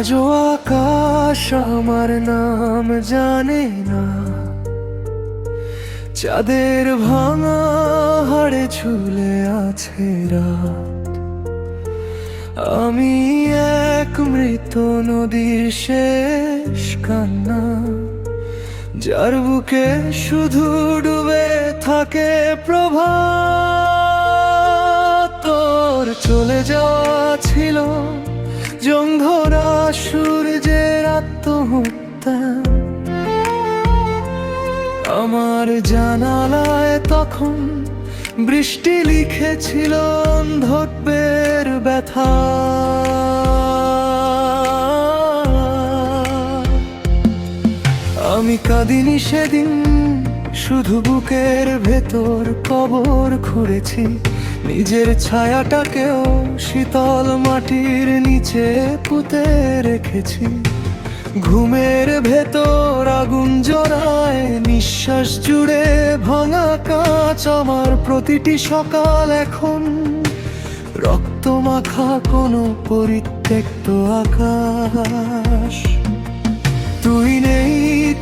আজও আকাশ আমার নাম জানে না, চাঁদের ভাঙা হাড়ে ঝুলে আছে রাত। আমি এক মৃত নদীর শেষ কান্না, যার বুকে শুধু ডুবে থাকে প্রভাত। তোর চলে যাওয়া ছিল জংধরা সূর্যের আত্মহত্যা। আমার জানালায় তখন বৃষ্টি লিখেছিল অন্ধত্বের ব্যথা। আমি কাঁদিনি সেদিন, শুধু বুকের ভেতর কবর খুঁড়েছি। নিজের ছায়াটাকেও শীতল মাটির নিচে পুঁতে রেখেছি। ঘুমের ভেতর আগুন জ্বলায়, নিঃশ্বাস জুড়ে ভাঙা কাঁচ। আমার প্রতিটি সকাল এখন রক্ত মাখা কোনো পরিত্যক্ত আকাশ। তুই নেই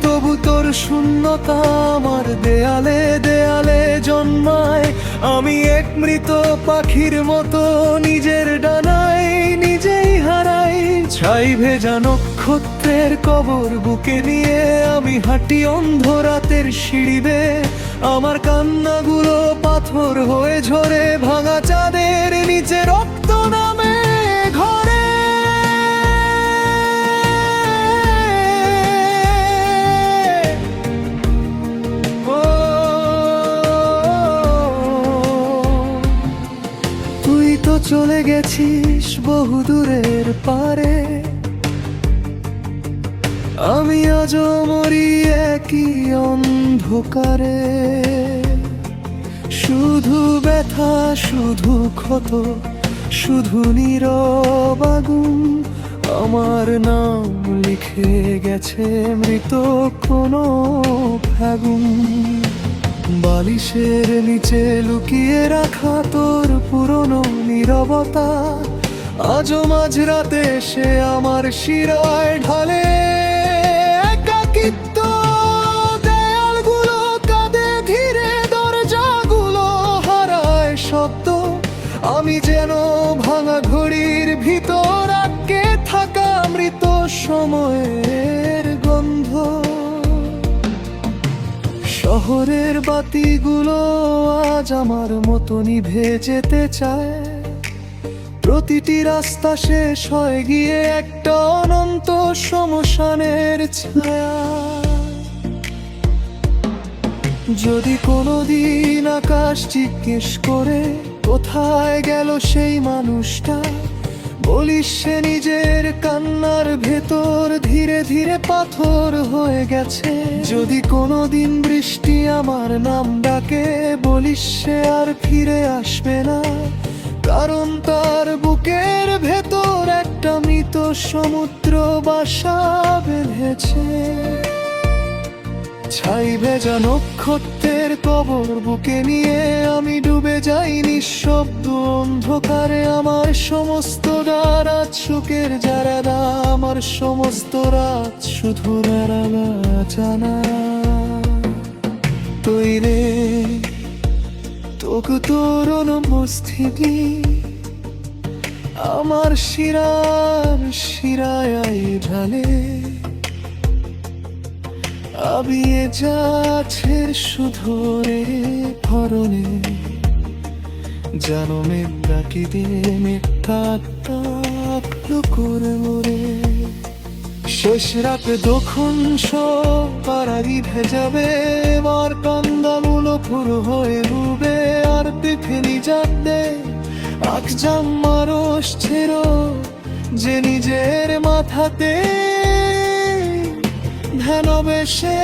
তবু তোর শূন্যতা আমার দেয়ালে দেয়ালে জন্মায়। আমি এক মৃত পাখির মতো নিজের ডানায় নিজেই হারাই। ছাই ভেজা নক্ষত্রের কবর বুকে নিয়ে আমি হাঁটি অন্ধ রাতের সিঁড়ি বেয়ে। আমার কান্নাগুলো পাথর হয়ে ঝরে ভাঙা চাঁদের নিচে রক্ত নামে ঘরে। তুই তো চলে গেছিস বহু দূরের পারে, আমি আজও মরি একই অন্ধকারে। শুধু ব্যথা, শুধু ক্ষত, শুধু নীরব আগুন। আমার নাম লিখে গেছে মৃত কোনো ফাগুন। বালিশের নিচে লুকিয়ে রাখা তোর পুরনো নীরবতা আজও মাঝরাতে এসে আমার শিরায় ঢালে একাকিত্ব। দেয়ালগুলো কাঁদে ধীরে, দরজাগুলো হারায় শব্দ। আমি যেন ভাঙা ঘড়ির ভিতর আটকে থাকা মৃত সময়ের গন্ধ। শহরের বাতিগুলো আজ আমার মতো নিভে যেতে চায়। প্রতিটি রাস্তা শেষ হয়ে গিয়ে একটা অনন্ত শ্মশানের ছায়া। যদি কোনোদিন আকাশ জিজ্ঞেস করে কোথায় গেল সেই মানুষটা, বলিস সে নিজের কান্নার ভেতর ধীরে ধীরে পাথর হয়ে গেছে। যদি কোনোদিন বৃষ্টি আমার নাম ডাকে, বলিস সে আর ফিরে আসবে না, কারণ তার বুকের ভেতর একটা মৃত সমুদ্র বাসা বেঁধেছে। ছাই ভেজা নক্ষত্রের কবর বুকে নিয়ে আমি ডুবে যাই নিঃশব্দ অন্ধকারে। আমার সমস্ত রাত সুখের জানালা, আমার সমস্ত রাত শুধু বেড়ালা জানা। তৈরে তোকে তোর অনুপস্থিতি আমার শিরার শিরায় ঢালে। আবিয়ে যাচ্ছে শুধরে ভরণে, জানো মেঘাকি দিয়ে মিথ্যা করে মরে। শেষ রাতে দক্ষণ পাড়ারি ভেজাবে, আমার কান্দাগুলো পুরো হয়ে ডুবে। আর পৃথিবী যাতে আখ জাম্মারস ছিল যে নিজের মাথাতে ধ্যান বেশে